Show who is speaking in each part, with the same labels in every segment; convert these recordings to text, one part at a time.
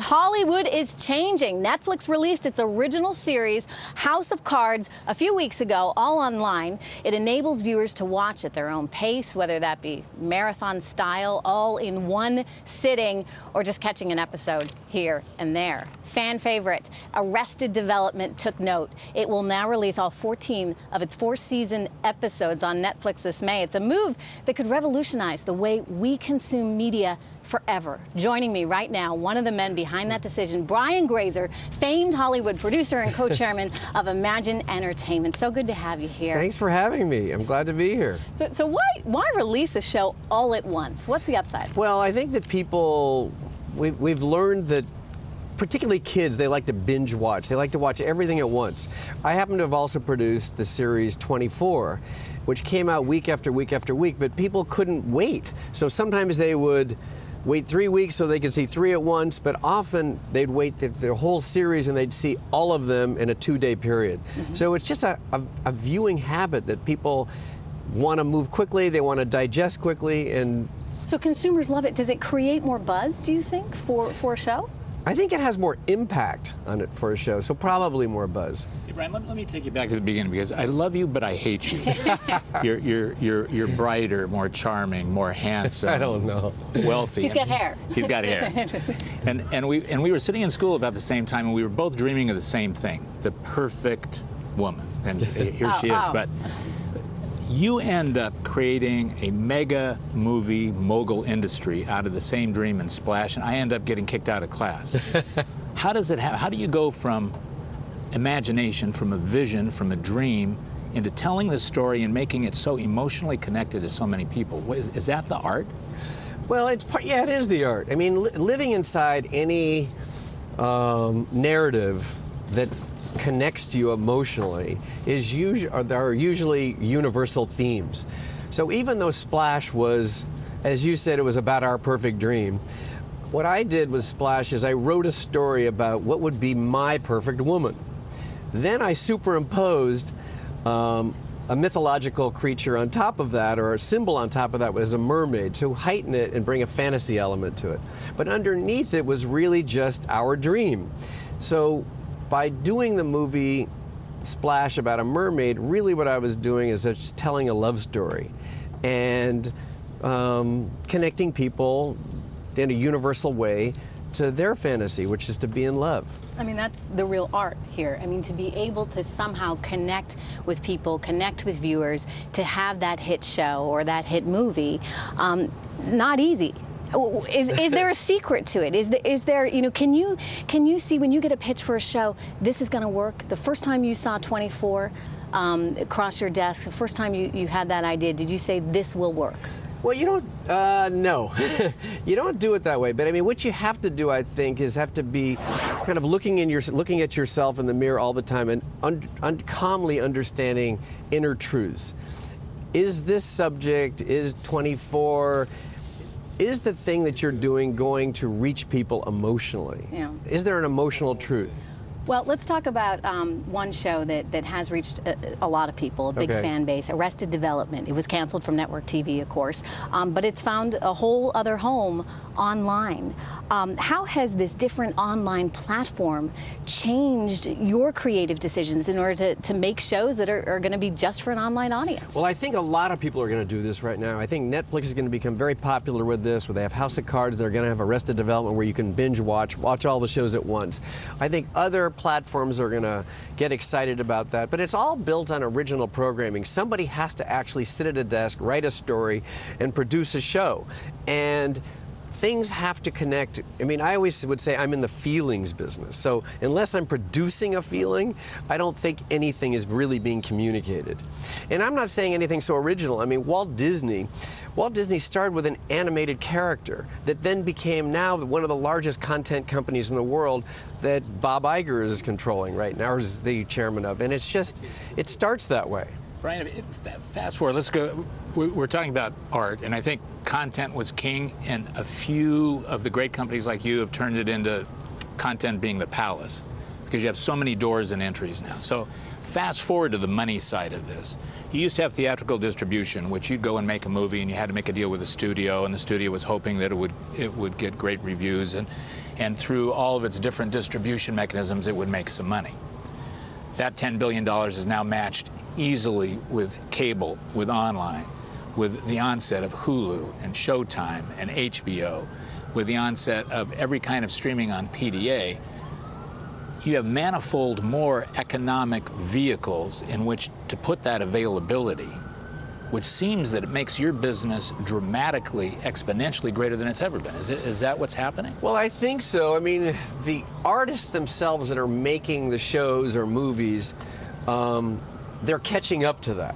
Speaker 1: Hollywood is changing. Netflix released its original series, House of Cards, a few weeks ago, all online. It enables viewers to watch at their own pace, whether that be marathon style, all in one sitting, or just catching an episode here and there. Fan favorite, Arrested Development took note. It will now release all 14 of its 4-season episodes on Netflix this May. It's a move that could revolutionize the way we consume media forever. Joining me right now, one of the men behind that decision, Brian Grazer, famed Hollywood producer and co-chairman of Imagine Entertainment. So good to have you here.
Speaker 2: Thanks for having me. I'm glad to be here.
Speaker 1: So why release a show all at once? What's the upside?
Speaker 2: Well, I think that people, we've learned that particularly kids, they like to binge watch. They like to watch everything at once. I happen to have also produced the series 24, which came out week after week after week, but people couldn't wait. So sometimes they would wait 3 weeks so they could see 3 at once, but often they'd wait the whole series and they'd see all of them in a 2-day period. So it's just a viewing habit that people want to move quickly, they want to digest quickly, and
Speaker 1: so consumers love it. Does it create more buzz, do you think, for a show?
Speaker 2: I think it has more impact on it for a show, so probably more buzz.
Speaker 3: Hey, Brian, let me take you back to the beginning, because I love you, but I hate you. You're brighter, more charming, more handsome.
Speaker 2: I don't know.
Speaker 3: Wealthy.
Speaker 1: He's got hair.
Speaker 3: He's got hair. And we were sitting in school about the same time, and we were both dreaming of the same thing: the perfect woman. And here she is. But you end up creating a mega movie mogul industry out of the same dream and Splash, and I end up getting kicked out of class. How does it how do you go from imagination, from a vision, from a dream, into telling the story and making it so emotionally connected to so many people? Is that the art?
Speaker 2: Well, yeah, it is the art. I mean, living inside any narrative that connects to you emotionally there are usually universal themes. So even though Splash was, as you said, it was about our perfect dream, what I did with Splash is I wrote a story about what would be my perfect woman. Then I superimposed a mythological creature on top of that, or a symbol on top of that, was a mermaid, to heighten it and bring a fantasy element to it. But underneath it was really just our dream. So by doing the movie Splash about a mermaid, really what I was doing is just telling a love story and connecting people in a universal way to their fantasy, which is to be in love.
Speaker 1: I mean, that's the real art here. I mean, to be able to somehow connect with people, connect with viewers, to have that hit show or that hit movie, not easy. Is there a secret to it? Is there, you know, can you see when you get a pitch for a show, this is going to work? The first time you saw 24 across your desk, the first time you had that idea, did you say this will work?
Speaker 2: Well, you don't, no. You don't do it that way. But I mean, what you have to do, I think, is have to be kind of looking at yourself in the mirror all the time and calmly understanding inner truths. Is this subject, is 24, is the thing that you're doing going to reach people emotionally?
Speaker 1: Yeah.
Speaker 2: Is there an emotional truth?
Speaker 1: Well, let's talk about one show that has reached a lot of people, a big fan base, Arrested Development. It was canceled from network TV, of course, but it's found a whole other home online. How has this different online platform changed your creative decisions in order to make shows that are going to be just for an online audience?
Speaker 2: Well, I think a lot of people are going to do this right now. I think Netflix is going to become very popular with this, where they have House of Cards, they're going to have Arrested Development, where you can binge watch all the shows at once. I think other platforms are going to get excited about that, but it's all built on original programming. Somebody has to actually sit at a desk, write a story, and produce a show. And things have to connect. I mean, I always would say I'm in the feelings business. So unless I'm producing a feeling, I don't think anything is really being communicated. And I'm not saying anything so original. I mean, Walt Disney started with an animated character that then became now one of the largest content companies in the world that Bob Iger is controlling right now, or is the chairman of. And it's just, it starts that way.
Speaker 3: Brian, fast forward, let's go. We're talking about art, and I think content was king, and a few of the great companies like you have turned it into content being the palace, because you have so many doors and entries now. So fast forward to the money side of this. You used to have theatrical distribution, which you'd go and make a movie, and you had to make a deal with the studio, and the studio was hoping that it would get great reviews. And and through all of its different distribution mechanisms, it would make some money. That $10 billion is now matched easily with cable, with online, with the onset of Hulu and Showtime and HBO, with the onset of every kind of streaming on PDA. You have manifold more economic vehicles in which to put that availability, which seems that it makes your business dramatically, exponentially greater than it's ever been. Is that what's happening?
Speaker 2: Well, I think so. I mean, the artists themselves that are making the shows or movies, they're catching up to that.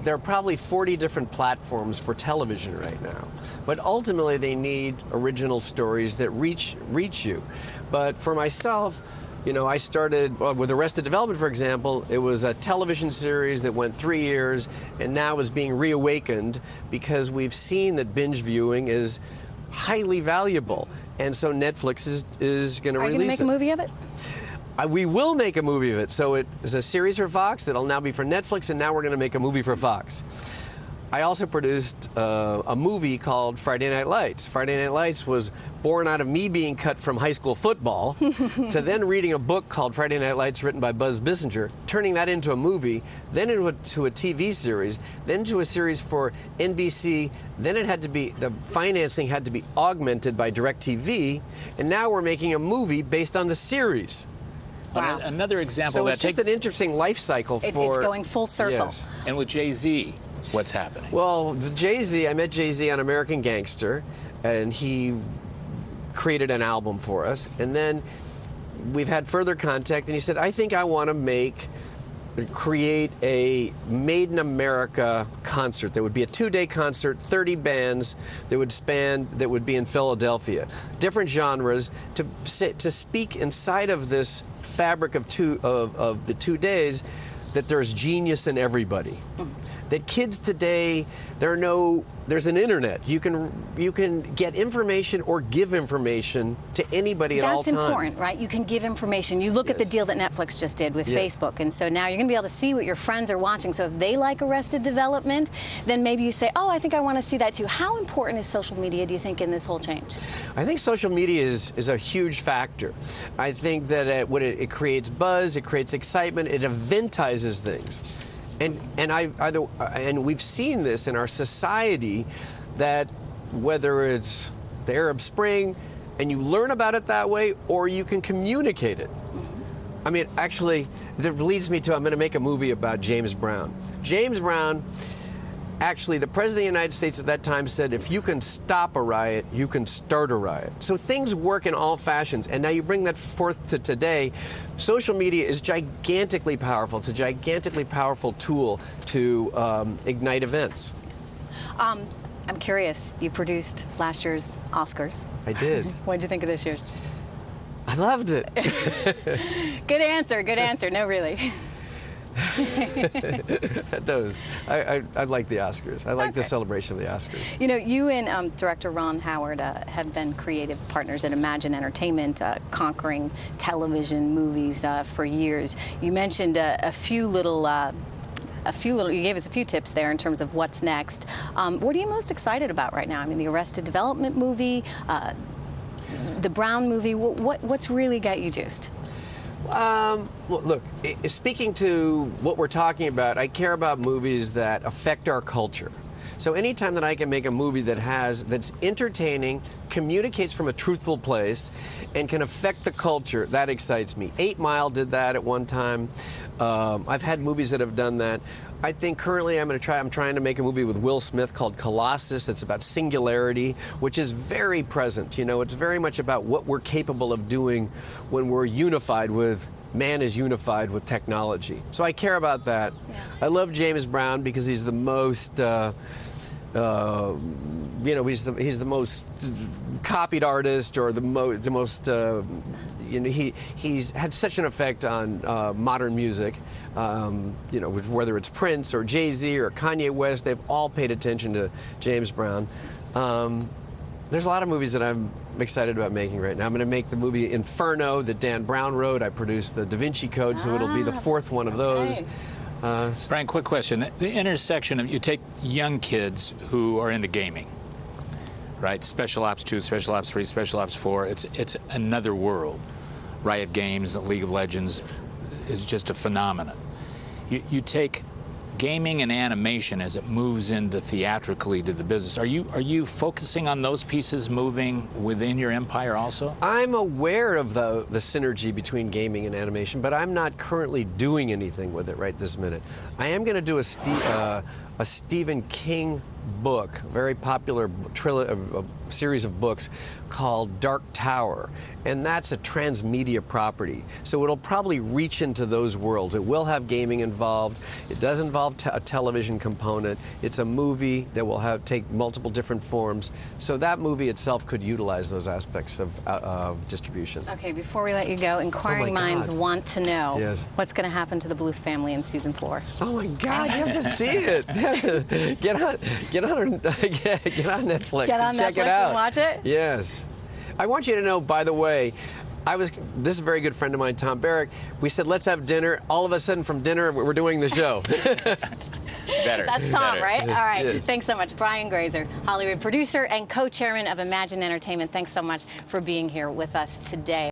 Speaker 2: There are probably 40 different platforms for television right now. But ultimately, they need original stories that reach you. But for myself, you know, I started with Arrested Development, for example. It was a television series that went 3 years and now is being reawakened because we've seen that binge viewing is highly valuable. And so Netflix is going to release it.
Speaker 1: Are you going to make a movie of it?
Speaker 2: We will make a movie of it. So it is a series for Fox that'll now be for Netflix, and now we're going to make a movie for Fox. I also produced a movie called Friday Night Lights. Friday Night Lights was born out of me being cut from high school football to then reading a book called Friday Night Lights written by Buzz Bissinger, turning that into a movie, then into a TV series, then to a series for NBC. Then it had to be, the financing had to be augmented by DirecTV, and now we're making a movie based on the series.
Speaker 3: Wow. Another example.
Speaker 2: So it's just an interesting life cycle for...
Speaker 1: It's going full circle.
Speaker 2: Yes.
Speaker 3: And with Jay-Z, what's happening?
Speaker 2: Well, Jay-Z, I met Jay-Z on American Gangster, and he created an album for us. And then we've had further contact, and he said, I think I want to create a Made in America concert. There would be a 2-day concert, 30 bands that would be in Philadelphia. Different genres to speak inside of this fabric of the 2 days that there's genius in everybody. That kids today, there's an internet. You can get information or give information to anybody at all times.
Speaker 1: That's important, right? You can give information. You look at the deal that Netflix just did with Facebook, and so now you're going to be able to see what your friends are watching. So if they like Arrested Development, then maybe you say, oh, I think I want to see that too. How important is social media, do you think, in this whole change?
Speaker 2: I think social media is a huge factor. I think that it creates buzz, it creates excitement, it eventizes things. And we've seen this in our society, that whether it's the Arab Spring and you learn about it that way, or you can communicate it. I mean, actually, that leads me to, I'm going to make a movie about James Brown. James Brown, actually, the President of the United States at that time said, if you can stop a riot, you can start a riot. So things work in all fashions. And now you bring that forth to today. Social media is gigantically powerful. It's a gigantically powerful tool to ignite events.
Speaker 1: I'm curious, you produced last year's Oscars.
Speaker 2: I did.
Speaker 1: What did you think of this year's?
Speaker 2: I loved it.
Speaker 1: Good answer, good answer. No, really.
Speaker 2: Those. I like the Oscars. I like the celebration of the Oscars.
Speaker 1: You know, you and director Ron Howard have been creative partners at Imagine Entertainment, conquering television movies for years. You mentioned you gave us a few tips there in terms of what's next. What are you most excited about right now? I mean, the Arrested Development movie, the Brown movie. What's really got you juiced?
Speaker 2: Well, look, speaking to what we're talking about, I care about movies that affect our culture. So anytime that I can make a movie that's entertaining, communicates from a truthful place, and can affect the culture, that excites me. 8 Mile did that at one time. I've had movies that have done that. I think currently I'm trying to make a movie with Will Smith called Colossus that's about singularity, which is very present. You know, it's very much about what we're capable of doing when we're unified with, man is unified with technology. So I care about that. Yeah. I love James Brown because he's the most, you know, he's the most copied artist, or the most, you know, he's had such an effect on modern music. You know, whether it's Prince or Jay-Z or Kanye West, they've all paid attention to James Brown. There's a lot of movies that I'm excited about making right now. I'm going to make the movie Inferno that Dan Brown wrote. I produced the Da Vinci Code, so it'll be the 4th one of those.
Speaker 3: Brian, quick question. The intersection of, you take young kids who are into gaming. right? Special Ops 2, Special Ops 3, Special Ops 4. It's another world. Riot Games, the League of Legends is just a phenomenon. You take gaming and animation as it moves into theatrically to the business. Are you focusing on those pieces moving within your empire also?
Speaker 2: I'm aware of the synergy between gaming and animation, but I'm not currently doing anything with it right this minute. I am going to do a Stephen King book, a very popular series of books called Dark Tower, and that's a transmedia property. So it'll probably reach into those worlds. It will have gaming involved. It does involve a television component. It's a movie that will take multiple different forms. So that movie itself could utilize those aspects of distribution.
Speaker 1: Okay, before we let you go, inquiring minds want to know what's going to happen to the Bluth family in season 4.
Speaker 2: Oh my God, you have to see it. Get on Netflix and check it out.
Speaker 1: And watch it?
Speaker 2: Yes. I want you to know, by the way, this is a very good friend of mine, Tom Barrack. We said, let's have dinner. All of a sudden, from dinner, we're doing the show.
Speaker 3: Better.
Speaker 1: That's Tom,
Speaker 3: Better.
Speaker 1: right? All right.
Speaker 2: Yeah.
Speaker 1: Thanks so much. Brian Grazer, Hollywood producer and co-chairman of Imagine Entertainment. Thanks so much for being here with us today.